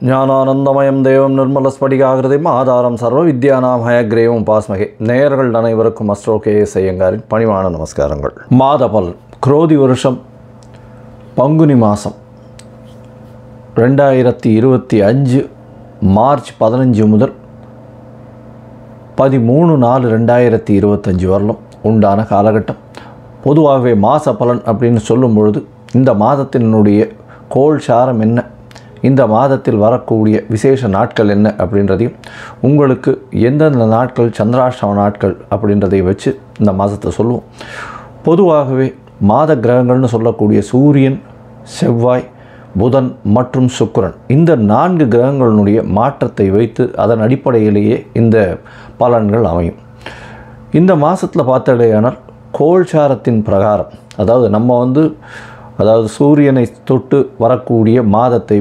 ஞானானந்தமயம் தேவம் நிர்மலஸ்படிகாகிருதிம் ஆதாரம் சர்வ வித்யானாம் ஹயக்ரேவம் பாஸ்மகே. நேயர்கள் அனைவருக்கும் அஸ்ட்ரோ கே.எஸ். ஐயங்காரின் பணிவான நமஸ்காரங்கள். மாத பலன் குரோதி வருஷம் பங்குனி மாதம் 2025 மார்ச் 15 முதல் 13/4/2025 வரலும் உண்டான காலகட்டம். பொதுவாகவே மாத பலன் அப்படின்னு சொல்லும் பொழுது இந்த மாதத்தினுடைய கோள் சாரம் என்ன, இந்த மாதத்தில் வரக்கூடிய விசேஷ நாட்கள் என்ன அப்படின்றதையும், உங்களுக்கு எந்தெந்த நாட்கள் சந்திராஷ்டம நாட்கள் அப்படின்றதை வச்சு இந்த மாதத்தை சொல்லுவோம். பொதுவாகவே மாத கிரகங்கள்னு சொல்லக்கூடிய சூரியன், செவ்வாய், புதன் மற்றும் சுக்கிரன், இந்த 4 கிரகங்களினுடைய மாற்றத்தை வைத்து அதன் அடிப்படையிலேயே இந்த பலன்கள் அமையும். இந்த மாதத்தில் பார்த்தடையானால் கோள்சாரத்தின் பிரகாரம், அதாவது நம்ம சூரியனை தொட்டு வரக்கூடிய மாதத்தை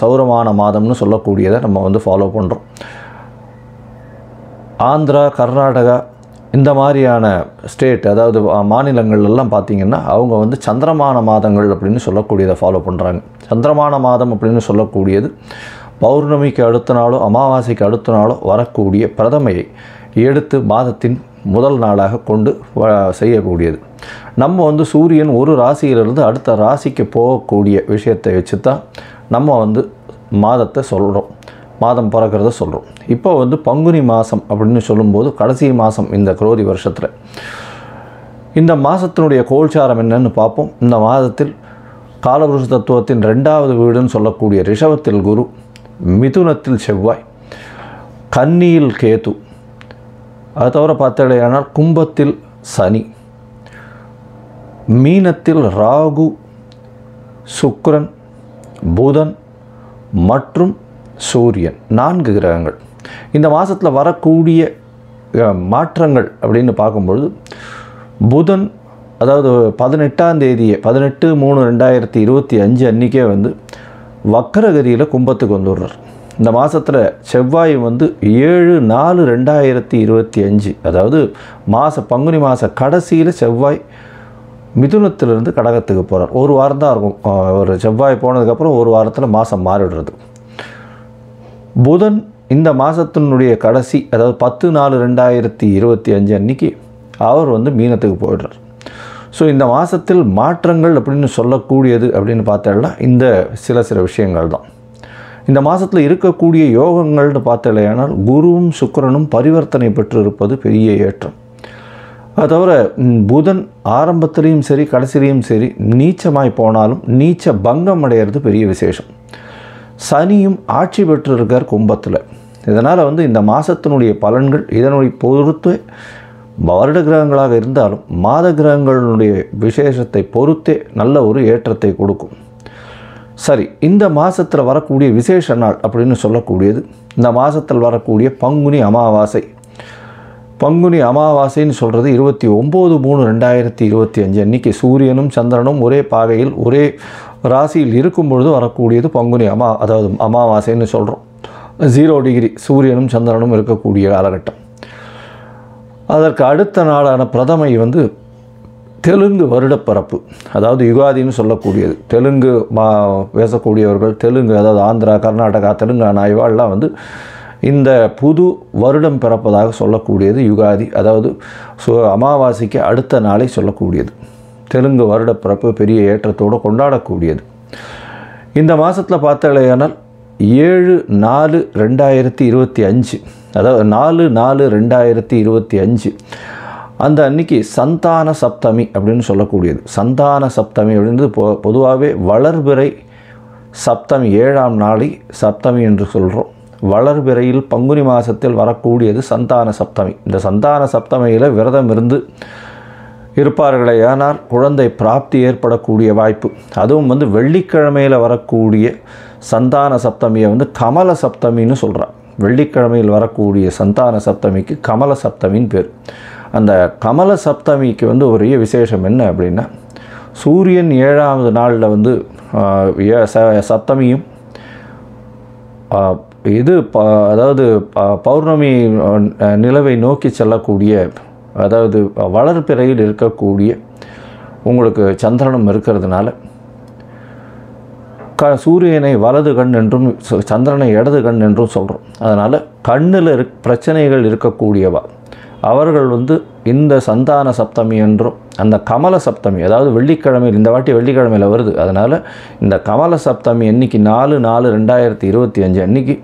சௌரமான மாதம்னு சொல்லக்கூடியதை நம்ம ஃபாலோ பண்ணுறோம். ஆந்திரா, கர்நாடகா இந்த மாதிரியான ஸ்டேட், அதாவது மாநிலங்கள்லாம் பார்த்திங்கன்னா அவங்க சந்திரமான மாதங்கள் அப்படின்னு சொல்லக்கூடியதை ஃபாலோ பண்ணுறாங்க. சந்திரமான மாதம் அப்படின்னு சொல்லக்கூடியது பௌர்ணமிக்கு அடுத்த நாளோ அமாவாசைக்கு அடுத்த நாளோ வரக்கூடிய பிரதமையை எடுத்து மாதத்தின் முதல் நாளாக கொண்டு செய்யக்கூடியது. நம்ம சூரியன் ஒரு ராசியிலிருந்து அடுத்த ராசிக்கு போகக்கூடிய விஷயத்தை வச்சு தான் நம்ம மாதத்தை சொல்கிறோம், மாதம் பிறக்கிறத சொல்கிறோம். இப்போ பங்குனி மாதம் அப்படின்னு சொல்லும்போது கடைசி மாதம் இந்த குரோதி வருஷத்தில். இந்த மாதத்தினுடைய கோள்சாரம் என்னன்னு பார்ப்போம். இந்த மாதத்தில் காலபுருஷ தத்துவத்தின் 2வது வீடுன்னு சொல்லக்கூடிய ரிஷபத்தில் குரு, மிதுனத்தில் செவ்வாய், கன்னியில் கேது, அது தவிர பார்த்தடையானால் கும்பத்தில் சனி, மீனத்தில் ராகு, சுக்கிரன், புதன் மற்றும் சூரியன், 4 கிரகங்கள். இந்த மாதத்தில் வரக்கூடிய மாற்றங்கள் அப்படின்னு பார்க்கும்பொழுது புதன், அதாவது 18ஆம் தேதியே 18/3/2025 அன்றைக்கே வக்கரகதியில் கும்பத்துக்கு வந்துடுறார். இந்த மாதத்தில் செவ்வாய் 7/4/2025, அதாவது பங்குனி மாத கடைசியில் செவ்வாய் மிதுனத்திலிருந்து கடகத்துக்கு போகிறார். ஒரு வாரம் தான் இருக்கும். ஒரு செவ்வாய் போனதுக்கப்புறம் ஒரு வாரத்தில் மாதம் மாறிடுறது. புதன் இந்த மாதத்தினுடைய கடைசி, அதாவது 10/4/2025 அன்றைக்கி அவர் மீனத்துக்கு போயிடுறார். ஸோ இந்த மாதத்தில் மாற்றங்கள் அப்படின்னு சொல்லக்கூடியது அப்படின்னு பார்த்தோம்னா இந்த சில விஷயங்கள் தான். இந்த மாதத்தில் இருக்கக்கூடிய யோகங்கள்னு பார்த்தலையானால் குருவும் சுக்கிரனும் பரிவர்த்தனை பெற்று இருப்பது பெரிய ஏற்றம். அது தவிர புதன் ஆரம்பத்திலையும் சரி கடைசிலையும் சரி நீச்சமாய் போனாலும் நீச்ச பங்கம் அடையிறது பெரிய விசேஷம். சனியும் ஆட்சி பெற்று இருக்கார் கும்பத்தில். இதனால் இந்த மாதத்தினுடைய பலன்கள் இதனுடைய பொறுத்து வருட கிரகங்களாக இருந்தாலும் மாத கிரகங்களுடைய விசேஷத்தை பொறுத்தே நல்ல ஒரு ஏற்றத்தை கொடுக்கும். சரி, இந்த மாதத்தில் வரக்கூடிய விசேஷ நாள் அப்படின்னு சொல்லக்கூடியது இந்த மாதத்தில் வரக்கூடிய பங்குனி அமாவாசை. பங்குனி அமாவாசைன்னு சொல்கிறது 29/3/2025 அன்றைக்கி சூரியனும் சந்திரனும் ஒரே பாகையில் ஒரே ராசியில் இருக்கும் பொழுது வரக்கூடியது பங்குனி அதாவது அமாவாசைன்னு சொல்கிறோம். 0 டிகிரி சூரியனும் சந்திரனும் இருக்கக்கூடிய காலகட்டம். அதற்கு அடுத்த நாளான பிரதமை தெலுங்கு வருடப்பிறப்பு, அதாவது யுகாதின்னு சொல்லக்கூடியது. தெலுங்கு பேசக்கூடியவர்கள், தெலுங்கு அதாவது ஆந்திரா, கர்நாடகா, தெலுங்கானா இவாள்லாம் இந்த புது வருடம் பிறப்பதாக சொல்லக்கூடியது யுகாதி, அதாவது அமாவாசைக்கு அடுத்த நாளை சொல்லக்கூடியது. தெலுங்கு வருடப்பிறப்பு பெரிய ஏற்றத்தோடு கொண்டாடக்கூடியது. இந்த மாதத்தில் பார்த்தாலேயானால் 7/4/2025, அதாவது 4/4/2025 அந்த அன்னைக்கு சந்தான சப்தமி அப்படின்னு சொல்லக்கூடியது. சந்தான சப்தமி அப்படின்றது பொதுவாகவே வளர்பிறை சப்தமி, 7ஆம் நாளை சப்தமி என்று சொல்கிறோம். வளர்பிறையில் பங்குனி மாதத்தில் வரக்கூடியது சந்தான சப்தமி. இந்த சந்தான சப்தமியில் விரதம் இருந்து இருப்பார்களே ஆனால் குழந்தை பிராப்தி ஏற்படக்கூடிய வாய்ப்பு. அதுவும் வெள்ளிக்கிழமையில் வரக்கூடிய சந்தான சப்தமியை கமல சப்தமின்னு சொல்கிறார். வெள்ளிக்கிழமையில் வரக்கூடிய சந்தான சப்தமிக்கு கமல சப்தமின்னு பேர். அந்த கமல சப்தமிக்கு ஒரே விசேஷம் என்ன அப்படின்னா, சூரியன் 7ஆவது நாளில் சப்தமியும் அதாவது பௌர்ணமி நிலவை நோக்கி செல்லக்கூடிய, அதாவது வளர்பிறையில் இருக்கக்கூடிய உங்களுக்கு சந்திரனும் இருக்கிறதுனால சூரியனை வலது கண் என்றும் சந்திரனை இடது கண் என்றும் சொல்கிறோம். அதனால் கண்ணில் பிரச்சனைகள் இருக்கக்கூடியவா அவர்கள் இந்த சந்தான சப்தமி என்றும் அந்த கமல சப்தமி, அதாவது வெள்ளிக்கிழமையில், இந்த வாட்டி வெள்ளிக்கிழமையில் வருது, அதனால் இந்த கமல சப்தமி அன்றைக்கி 4/4/2025 அன்றைக்கி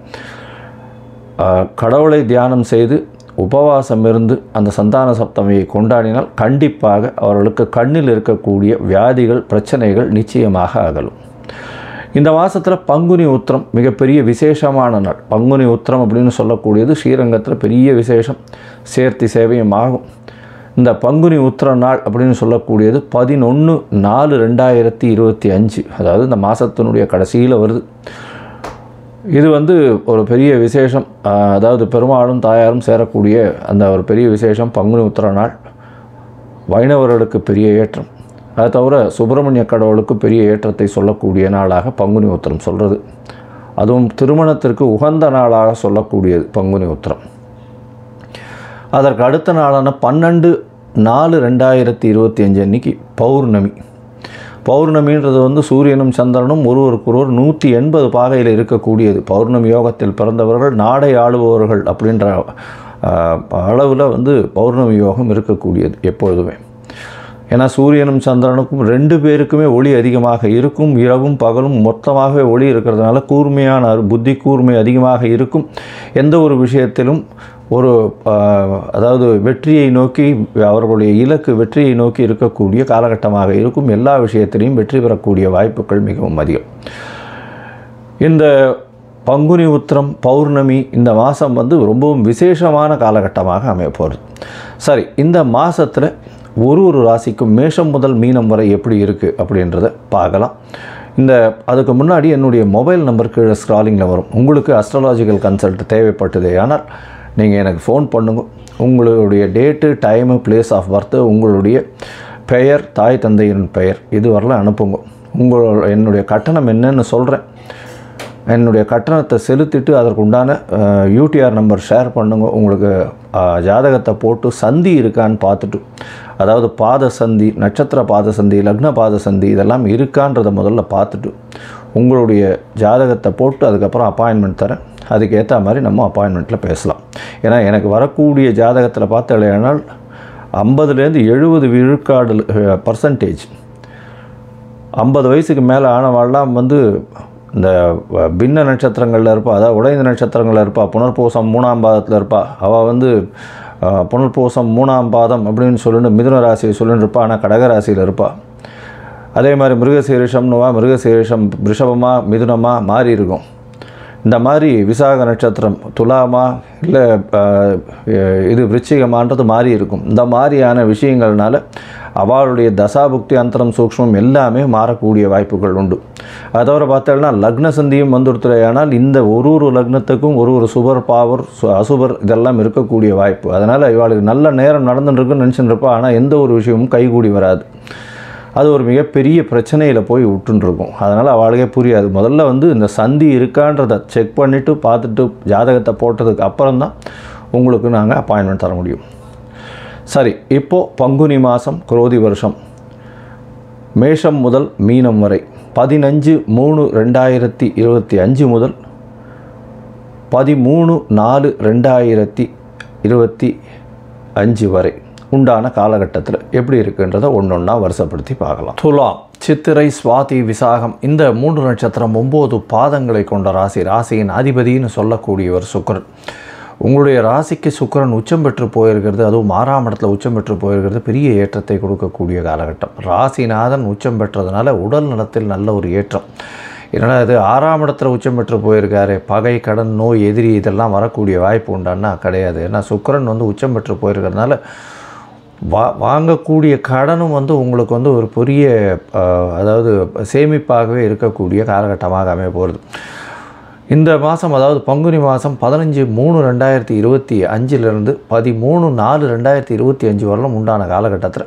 கடவுளை தியானம் செய்து உபவாசம் இருந்து அந்த சந்தான சப்தமியை கொண்டாடினால் கண்டிப்பாக அவர்களுக்கு கண்ணில் இருக்கக்கூடிய வியாதிகள் பிரச்சனைகள் நிச்சயமாக அகலும். இந்த மாதத்தில் பங்குனி உத்திரம் மிகப்பெரிய விசேஷமான நாள். பங்குனி உத்திரம் அப்படின்னு சொல்லக்கூடியது ஸ்ரீரங்கத்தில் பெரிய விசேஷம், சேர்த்தி சேவையும் ஆகும். இந்த பங்குனி உத்திர நாள் அப்படின்னு சொல்லக்கூடியது 11/4/2025, அதாவது இந்த மாதத்தினுடைய கடைசியில் வருது. இது ஒரு பெரிய விசேஷம், அதாவது பெருமாளும் தாயாரும் சேரக்கூடிய அந்த ஒரு பெரிய விசேஷம் பங்குனி உத்திர நாள். வைணவர்களுக்கு பெரிய ஏற்றம், அதை தவிர சுப்பிரமணிய கடவுளுக்கு பெரிய ஏற்றத்தை சொல்லக்கூடிய நாளாக பங்குனி உத்திரம் சொல்கிறது. அதுவும் திருமணத்திற்கு உகந்த நாளாக சொல்லக்கூடியது பங்குனி உத்திரம். அதற்கு அடுத்த நாளான 12/4/2025 அன்றைக்கி பௌர்ணமி. பௌர்ணமின்றது சூரியனும் சந்திரனும் ஒருவருக்கொருவர் 180 பாகையில் இருக்கக்கூடியது. பௌர்ணமி யோகத்தில் பிறந்தவர்கள் நாடை ஆளுபவர்கள் அப்படின்ற அளவில் பௌர்ணமி யோகம் இருக்கக்கூடியது எப்பொழுதுமே. ஏன்னா சூரியனும் சந்திரனுக்கும் 2 பேருக்குமே ஒளி அதிகமாக இருக்கும். இரவும் பகலும் மொத்தமாகவே ஒளி இருக்கிறதுனால கூர்மையான புத்தி கூர்மை அதிகமாக இருக்கும். எந்த ஒரு விஷயத்திலும் அதாவது வெற்றியை நோக்கி, அவர்களுடைய இலக்கு வெற்றியை நோக்கி இருக்கக்கூடிய காலகட்டமாக இருக்கும். எல்லா விஷயத்திலையும் வெற்றி பெறக்கூடிய வாய்ப்புகள் மிகவும் அதிகம். இந்த பங்குனி உத்திரம் பௌர்ணமி இந்த மாதம் ரொம்பவும் விசேஷமான காலகட்டமாக அமைய போகிறது. சரி, இந்த மாதத்தில் ஒரு ராசிக்கும் மேஷம் முதல் மீனம் வரை எப்படி இருக்குது அப்படின்றத பார்க்கலாம். அதுக்கு முன்னாடி என்னுடைய மொபைல் நம்பர் கீழே ஸ்க்ராலிங்கில் வரும். உங்களுக்கு அஸ்ட்ராலாஜிக்கல் கன்சல்ட் தேவைப்பட்டது ஆனால் நீங்கள் எனக்கு ஃபோன் பண்ணுங்க. உங்களுடைய date, time, place of birth, உங்களுடைய பெயர், தாய் தந்தையின் பெயர் இது வரலாம் அனுப்புங்க. என்னுடைய கட்டணம் என்னன்னு சொல்கிறேன். என்னுடைய கட்டணத்தை செலுத்திட்டு அதற்கு உண்டான யூடிஆர் நம்பர் ஷேர் பண்ணுங்க. உங்களுக்கு ஜாதகத்தை போட்டு சந்தி இருக்கான்னு பார்த்துட்டு, அதாவது பாத சந்தி, நட்சத்திர பாத சந்தி, லக்ன பாத சந்தி இதெல்லாம் இருக்கான்றதை முதல்ல பார்த்துட்டு உங்களுடைய ஜாதகத்தை போட்டு அதுக்கப்புறம் அப்பாயின்மெண்ட் தரேன். அதுக்கேற்ற மாதிரி நம்ம அப்பாயின்மெண்ட்டில் பேசலாம். ஏன்னா எனக்கு வரக்கூடிய ஜாதகத்தில் பார்த்தாலேனால் 50-70 விழுக்காடு % 50 வயசுக்கு மேலே ஆனவாள்லாம் இந்த பின்ன நட்சத்திரங்களில் இருப்பா, அதாவது உடைந்த நட்சத்திரங்களில் இருப்பா, புனர்பூசம் 3ஆம் பாதத்தில் இருப்பா. அவள் புனர்பூசம் 3ஆம் பாதம் அப்படின்னு சொல்லிட்டு மிதுன ராசியை சொல்லிட்டு இருப்பா, ஆனால் கடகராசியில் இருப்பாள். அதே மாதிரி மிருகசீரிஷம்னுவா, மிருகசீரிஷம் ரிஷபமாக மிதுனமாக மாறி இருக்கும். இந்த மாதிரி விசாக நட்சத்திரம் துலாமா இல்லை இது விருச்சிகமான்றது மாறி இருக்கும். இந்த மாதிரியான விஷயங்கள்னால அவளுடைய தசாபுக்தி அந்தரம் சூக்ஷ்மம் எல்லாமே மாறக்கூடிய வாய்ப்புகள் உண்டு. அதை தவிர பார்த்தோம்னா லக்ன சந்தியும் வந்துடுத்துறையானால் இந்த ஒரு லக்னத்துக்கும் ஒரு சுபர் பாவர் அசுபர் இதெல்லாம் இருக்கக்கூடிய வாய்ப்பு. அதனால் இவளுக்கு நல்ல நேரம் நடந்துட்டுருக்குன்னு நினச்சிட்டு இருப்பா, ஆனால் எந்த ஒரு விஷயமும் கைகூடி வராது. அது ஒரு மிகப்பெரிய பிரச்சனையில் போய் விட்டுருக்கும். அதனால் அவளுக்கே புரியாது. முதல்ல இந்த சந்தி இருக்கான்றதை செக் பண்ணிவிட்டு பார்த்துட்டு ஜாதகத்தை போட்டதுக்கு அப்புறம்தான் உங்களுக்கு நாங்கள் அப்பாயின்மெண்ட் தர முடியும். சரி, இப்போது பங்குனி மாதம் குரோதி வருஷம் மேஷம் முதல் மீனம் வரை 15/3/2025 முதல் 13/4/2025 வரை உண்டான காலகட்டத்தில் எப்படி இருக்குன்றதை ஒன்றொன்னா வருஷப்படுத்தி பார்க்கலாம். துலாம், சித்திரை, சுவாதி, விசாகம் இந்த 3 நட்சத்திரம் 9 பாதங்களை கொண்ட ராசி. ராசியின் அதிபதினு சொல்லக்கூடியவர் சுக்கிரன். உங்களுடைய ராசிக்கு சுக்கிரன் உச்சம் பெற்று போயிருக்கிறது, அதுவும் 6ஆம் இடத்துல உச்சம் பெற்று போயிருக்கிறது பெரிய ஏற்றத்தை கொடுக்கக்கூடிய காலகட்டம். ராசிநாதன் உச்சம் பெற்றதுனால உடல் நலத்தில் நல்ல ஒரு ஏற்றம். என்னடா இது 6ஆம் இடத்துல உச்சம் பெற்று போயிருக்காரு, பகை, கடன், நோய், எதிரி இதெல்லாம் வரக்கூடிய வாய்ப்பு உண்டான்னா கிடையாது. ஏன்னா சுக்கிரன் உச்சம் பெற்று போயிருக்கிறதுனால வாங்கக்கூடிய கடனும் உங்களுக்கு ஒரு பெரிய அதாவது சேமிப்பாகவே இருக்கக்கூடிய காலகட்டமாக அமைய போகிறது. இந்த மாதம், அதாவது பங்குனி மாதம் 15/3/2025 13/4/2025 வரலும் உண்டான காலகட்டத்தில்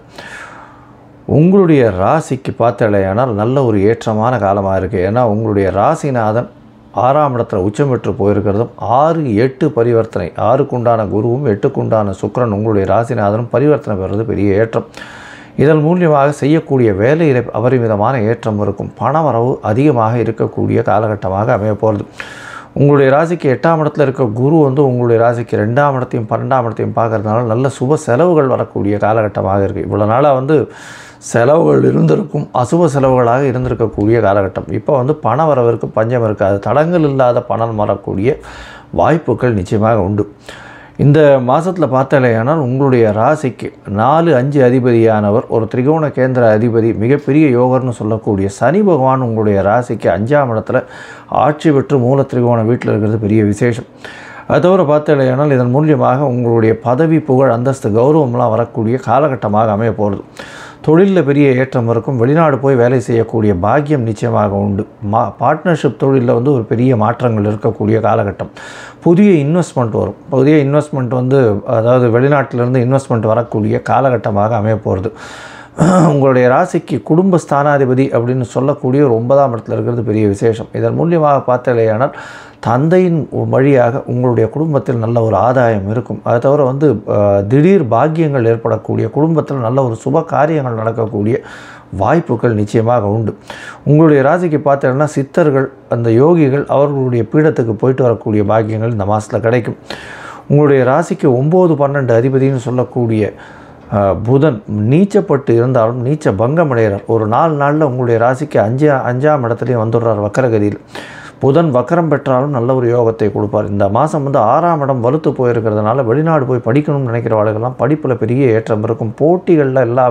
உங்களுடைய ராசிக்கு பார்த்தாலேயானால் நல்ல ஒரு ஏற்றமான காலமாக இருக்குது. ஏன்னா உங்களுடைய ராசிநாதன் 6ஆம் இடத்துல உச்சம் பெற்று போயிருக்கிறதும் 6-8 பரிவர்த்தனை, 6க்கு உண்டான குருவும் 8க்கு உண்டான சுக்கிரன் உங்களுடைய ராசிநாதனும் பரிவர்த்தனை பெறுறது பெரிய ஏற்றம். இதன் மூலியமாக செய்யக்கூடிய வேலையில் அபரிமிதமான ஏற்றம் இருக்கும். பணவரவு அதிகமாக இருக்கக்கூடிய காலகட்டமாக அமைய போகிறது. உங்களுடைய ராசிக்கு 8ஆம் இடத்துல இருக்க குரு வந்து உங்களுடைய ராசிக்கு 2ஆம் இடத்தையும் 12ஆம் இடத்தையும் பார்க்கறதுனால நல்ல சுப செலவுகள் வரக்கூடிய காலகட்டமாக இருக்குது. இவ்வளோ நாளாக வந்து செலவுகள் இருந்திருக்கும், அசுப செலவுகளாக இருந்திருக்கக்கூடிய காலகட்டம். இப்போ வந்து பண வரவிற்கு பஞ்சம் இருக்காது. தடங்கள் இல்லாத பணம் வரக்கூடிய வாய்ப்புகள் நிச்சயமாக உண்டு. இந்த மாதத்தில் பார்த்தாலேயானால் உங்களுடைய ராசிக்கு 4, 5 அதிபதியானவர் ஒரு திரிகோண கேந்திர அதிபதி, மிகப்பெரிய யோகர்னு சொல்லக்கூடிய சனி பகவான் உங்களுடைய ராசிக்கு 5ஆம் இடத்துல ஆட்சி பெற்று மூல திரிகோண வீட்டில் இருக்கிறது பெரிய விசேஷம். அது தவிர பார்த்தாலேயானால் இதன் மூலியமாக உங்களுடைய பதவி, புகழ், அந்தஸ்து, கௌரவம்லாம் வரக்கூடிய காலகட்டமாக அமைய போகிறது. தொழிலில் பெரிய ஏற்றம் இருக்கும். வெளிநாடு போய் வேலை செய்யக்கூடிய பாக்கியம் நிச்சயமாக உண்டு. பார்ட்னர்ஷிப் தொழிலில் வந்து ஒரு பெரிய மாற்றங்கள் இருக்கக்கூடிய காலகட்டம். புதிய இன்வெஸ்ட்மெண்ட் வரும். புதிய இன்வெஸ்ட்மெண்ட் வந்து அதாவது வெளிநாட்டிலேருந்து இன்வெஸ்ட்மெண்ட் வரக்கூடிய காலகட்டமாக அமைய போகிறது. உங்களுடைய ராசிக்கு குடும்ப ஸ்தானாதிபதி அப்படின்னு சொல்லக்கூடிய ஒரு 9ஆம் இடத்துல இருக்கிறது பெரிய விசேஷம். இதன் மூலியமாக பார்த்தாலேயானால் தந்தையின் வழியாக உங்களுடைய குடும்பத்தில் நல்ல ஒரு ஆதாயம் இருக்கும். அதை தவிர வந்து திடீர் பாக்கியங்கள் ஏற்படக்கூடிய, குடும்பத்தில் நல்ல ஒரு சுப காரியங்கள் நடக்கக்கூடிய வாய்ப்புகள் நிச்சயமாக உண்டு. உங்களுடைய ராசிக்கு பார்த்தீங்கன்னா சித்தர்கள், அந்த யோகிகள், அவர்களுடைய பீடத்துக்கு போயிட்டு வரக்கூடிய பாக்கியங்கள் இந்த மாதத்தில் கிடைக்கும். உங்களுடைய ராசிக்கு 9, 12 அதிபதினு சொல்லக்கூடிய புதன் நீச்சப்பட்டு இருந்தாலும் நீச்ச பங்கம் அடைகிறார். ஒரு 4 நாளில் உங்களுடைய ராசிக்கு 5ஆம் இடத்துலையும் வந்துடுறார் வக்கரகதியில். புதன் வக்கரம் பெற்றாலும் நல்ல ஒரு யோகத்தை கொடுப்பார். இந்த மாதம் வந்து 6ஆம் இடம் வலுத்து போயிருக்கிறதுனால வெளிநாடு போய் படிக்கணும்னு நினைக்கிறவர்களுக்கெல்லாம் படிப்பில் பெரிய ஏற்றம் இருக்கும். போட்டிகளில் எல்லா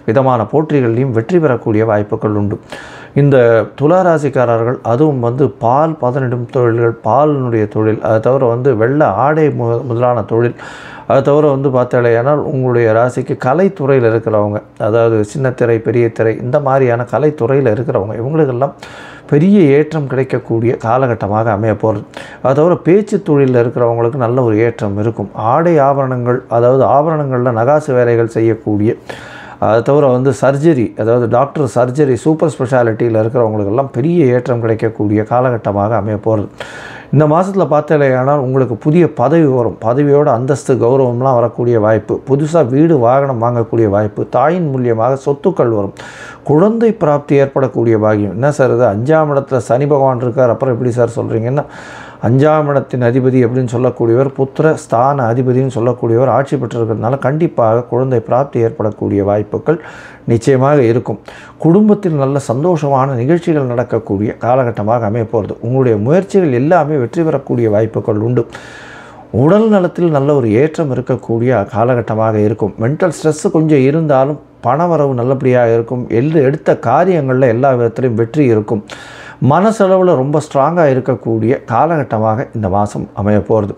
விதமான போட்டிகள்லையும் வெற்றி பெறக்கூடிய வாய்ப்புகள் உண்டு. இந்த துளாராசிக்காரர்கள் அதுவும் வந்து பால் பதனிடும் தொழில்கள், பாலினுடைய தொழில், அதை தவிர வந்து வெள்ளை ஆடை முதலான தொழில், அதை தவிர வந்து பார்த்தாலேயானால் உங்களுடைய ராசிக்கு கலைத்துறையில் இருக்கிறவங்க, அதாவது சின்னத்திரை, பெரிய திரை, இந்த மாதிரியான கலைத்துறையில் இருக்கிறவங்க, இவங்களுக்கெல்லாம் பெரிய ஏற்றம் கிடைக்கக்கூடிய காலகட்டமாக அமைய போகிறது. அது தவிர பேச்சு தொழிலில் இருக்கிறவங்களுக்கு நல்ல ஒரு ஏற்றம் இருக்கும். ஆடை ஆபரணங்கள், அதாவது ஆபரணங்களில் நகாசு வேலைகள் செய்யக்கூடிய, அது தவிர வந்து சர்ஜரி, அதாவது டாக்டர் சர்ஜரி, சூப்பர் ஸ்பெஷாலிட்டியில் இருக்கிறவங்களுக்கெல்லாம் பெரிய ஏற்றம் கிடைக்கக்கூடிய காலகட்டமாக அமைய போகிறது. இந்த மாதத்தில் பார்த்தாலேயானால் உங்களுக்கு புதிய பதவி வரும். பதவியோட அந்தஸ்து, கௌரவம்லாம் வரக்கூடிய வாய்ப்பு. புதுசாக வீடு, வாகனம் வாங்கக்கூடிய வாய்ப்பு. தாயின் மூலியமாக சொத்துக்கள் வரும். குழந்தை பிராப்தி ஏற்படக்கூடிய பாக்கியம். என்ன சார் இது, 5ஆம் இடத்துல சனி பகவான் இருக்கார், அப்புறம் எப்படி சார் சொல்கிறீங்கன்னா, 5ஆம் இடத்தின் அதிபதி அப்படின்னு சொல்லக்கூடியவர், புத்திர ஸ்தான அதிபதினு சொல்லக்கூடியவர் ஆட்சி பெற்றிருக்கிறதுனால கண்டிப்பாக குழந்தை பிராப்தி ஏற்படக்கூடிய வாய்ப்புகள் நிச்சயமாக இருக்கும். குடும்பத்தில் நல்ல சந்தோஷமான நிகழ்ச்சிகள் நடக்கக்கூடிய காலகட்டமாக அமைய போகிறது. உங்களுடைய முயற்சிகள் எல்லாமே வெற்றி பெறக்கூடிய வாய்ப்புகள் உண்டு. உடல் நலத்தில் நல்ல ஒரு ஏற்றம் இருக்கக்கூடிய காலகட்டமாக இருக்கும். மென்டல் ஸ்ட்ரெஸ்ஸு கொஞ்சம் இருந்தாலும் பணவரவு நல்லபடியாக இருக்கும். எடுத்த காரியங்களில் எல்லா விதத்திலையும் வெற்றி இருக்கும். மனசளவில் ரொம்ப ஸ்ட்ராங்காக இருக்கக்கூடிய காலகட்டமாக இந்த மாதம் அமைய போகிறது.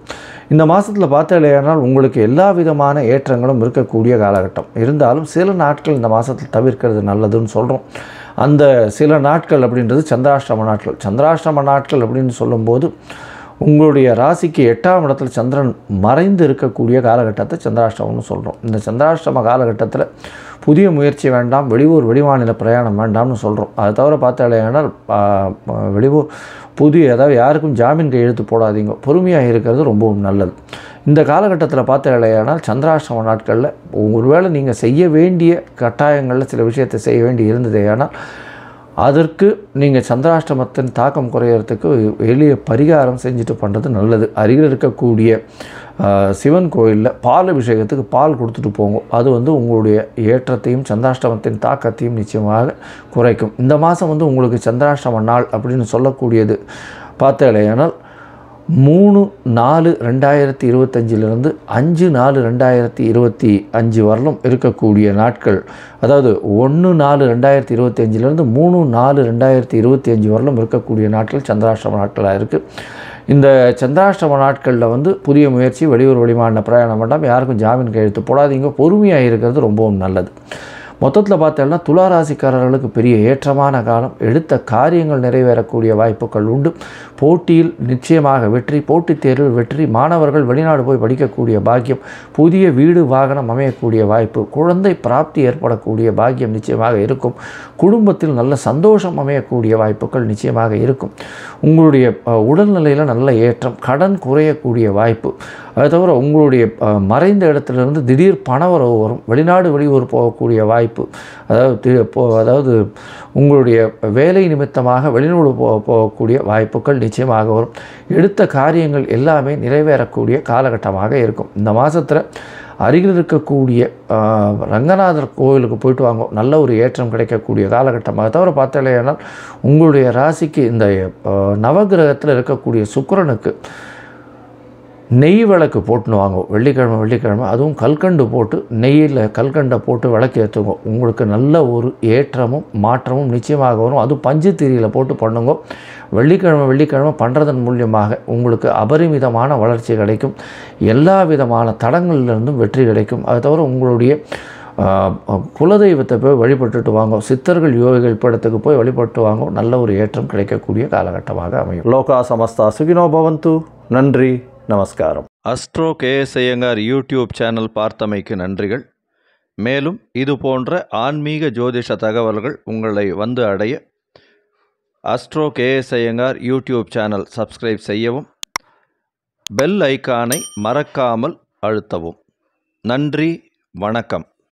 இந்த மாதத்தில் பார்த்தாலேயானால் உங்களுக்கு எல்லா விதமான ஏற்றங்களும் இருக்கக்கூடிய காலகட்டம். இருந்தாலும் சில நாட்கள் இந்த மாதத்தில் தவிர்க்கிறது நல்லதுன்னு சொல்கிறோம். அந்த சில நாட்கள் அப்படின்றது சந்திராஷ்டம நாட்கள். சந்திராஷ்டம நாட்கள் அப்படின்னு சொல்லும்போது உங்களுடைய ராசிக்கு 8ஆம் இடத்துல சந்திரன் மறைந்து இருக்கக்கூடிய காலகட்டத்தை சந்திராஷ்டமம்னு சொல்கிறோம். இந்த சந்திராஷ்டம காலகட்டத்தில் புதிய முயற்சி வேண்டாம், வெளியூர் வெளிமாநில பிரயாணம் வேண்டாம்னு சொல்கிறோம். அதை தவிர பார்த்தாலேயானால் வெளியூர் அதாவது யாருக்கும் ஜாமீன் கையெழுத்து போடாதீங்க, பொறுமையாக இருக்கிறது ரொம்பவும் நல்லது. இந்த காலகட்டத்தில் பார்த்தாலேயானால் சந்திராஷ்டம நாட்களில் ஒருவேளை நீங்கள் செய்ய வேண்டிய கட்டாயங்களில் சில விஷயத்தை செய்ய வேண்டி இருந்ததேயானால் அதற்கு நீங்கள் சந்திராஷ்டமத்தின் தாக்கம் குறையிறதுக்கு எளிய பரிகாரம் செஞ்சுட்டு பண்ணுறது நல்லது. அருகில் இருக்கக்கூடிய சிவன் கோயிலில் பால் அபிஷேகத்துக்கு பால் கொடுத்துட்டு போங்க. அது வந்து உங்களுடைய ஏற்றத்தையும் சந்திராஷ்டமத்தின் தாக்கத்தையும் நிச்சயமாக குறைக்கும். இந்த மாதம் வந்து உங்களுக்கு சந்திராஷ்டம நாள் அப்படின்னு சொல்லக்கூடியது பார்த்தாலேயானால் 3/4/2025 5/4/2025 வரலும் இருக்கக்கூடிய நாட்கள், அதாவது 1/4/2025 3/4/2025 வரலும் இருக்கக்கூடிய நாட்கள் சந்திராஷ்டம நாட்களாக இருக்குது. இந்த சந்திராஷ்டம நாட்களில் வந்து புதிய முயற்சி, வெளியூர் வெளிமாநில பிரயாணம் வேண்டாம், யாருக்கும் ஜாமீன் கையெழுத்து போடாதீங்க, பொறுமையாக இருக்கிறது ரொம்பவும் நல்லது. மொத்தத்தில் பார்த்தோம்னா துளாராசிக்காரர்களுக்கு பெரிய ஏற்றமான காலம். எடுத்த காரியங்கள் நிறைவேறக்கூடிய வாய்ப்புகள் உண்டு. போட்டியில் நிச்சயமாக வெற்றி, போட்டித் தேர்வில் வெற்றி, மாணவர்கள் வெளிநாடு போய் படிக்கக்கூடிய பாக்கியம், புதிய வீடு வாகனம் அமையக்கூடிய வாய்ப்பு, குழந்தை பிராப்தி ஏற்படக்கூடிய பாக்கியம் நிச்சயமாக இருக்கும். குடும்பத்தில் நல்ல சந்தோஷம் அமையக்கூடிய வாய்ப்புகள் நிச்சயமாக இருக்கும். உங்களுடைய உடல்நிலையில் நல்ல ஏற்றம், கடன் குறையக்கூடிய வாய்ப்பு. அது தவிர உங்களுடைய மறைந்த இடத்துலேருந்து திடீர் பணவரவு வரும், வெளிநாடு வெளியூர் போகக்கூடிய வாய்ப்பு, அதாவது உங்களுடைய வேலை நிமித்தமாக வெளிநாடு போகக்கூடிய வாய்ப்புகள் நிச்சயமாக வரும். எடுத்த காரியங்கள் எல்லாமே நிறைவேறக்கூடிய காலகட்டமாக இருக்கும். இந்த மாதத்தில் அருகில் இருக்கக்கூடிய ரங்கநாதர் கோவிலுக்கு போயிட்டு வாங்க, நல்ல ஒரு ஏற்றம் கிடைக்கக்கூடிய காலகட்டமாக. தவிர பார்த்தாலேனால் உங்களுடைய ராசிக்கு இந்த நவகிரகத்தில் இருக்கக்கூடிய சுக்கிரனுக்கு நெய் விளக்கு போட்டுன்னு வாங்க வெள்ளிக்கிழமை, அதுவும் கல்கண்டு போட்டு நெய்யில் கல்கண்டை போட்டு விளக்கு ஏற்றுங்க. உங்களுக்கு நல்ல ஒரு ஏற்றமும் மாற்றமும் நிச்சயமாக வரும். அதுவும் பஞ்சு திரியில் போட்டு பண்ணுங்க. வெள்ளிக்கிழமை பண்ணுறதன் மூலியமாக உங்களுக்கு அபரிமிதமான வளர்ச்சி கிடைக்கும். எல்லா விதமான தடங்களிலிருந்தும் வெற்றி கிடைக்கும். அது தவிர உங்களுடைய குலதெய்வத்தை போய் வழிபட்டுட்டு வாங்க, சித்தர்கள் யோகிகள் படத்துக்கு போய் வழிபட்டு வாங்க, நல்ல ஒரு ஏற்றம் கிடைக்கக்கூடிய காலகட்டமாக அமையும். லோகா சமஸ்தா சுகினோ பவந்து. நன்றி, நமஸ்காரம். Astro KS Iyengar YouTube channel பார்த்தமைக்கு நன்றிகள். மேலும் இது போன்ற ஆன்மீக ஜோதிஷ தகவல்கள் உங்களை வந்து அடைய astro KS Iyengar YouTube channel subscribe செய்யவும், பெல் ஐக்கானை மறக்காமல் அழுத்தவும். நன்றி, வணக்கம்.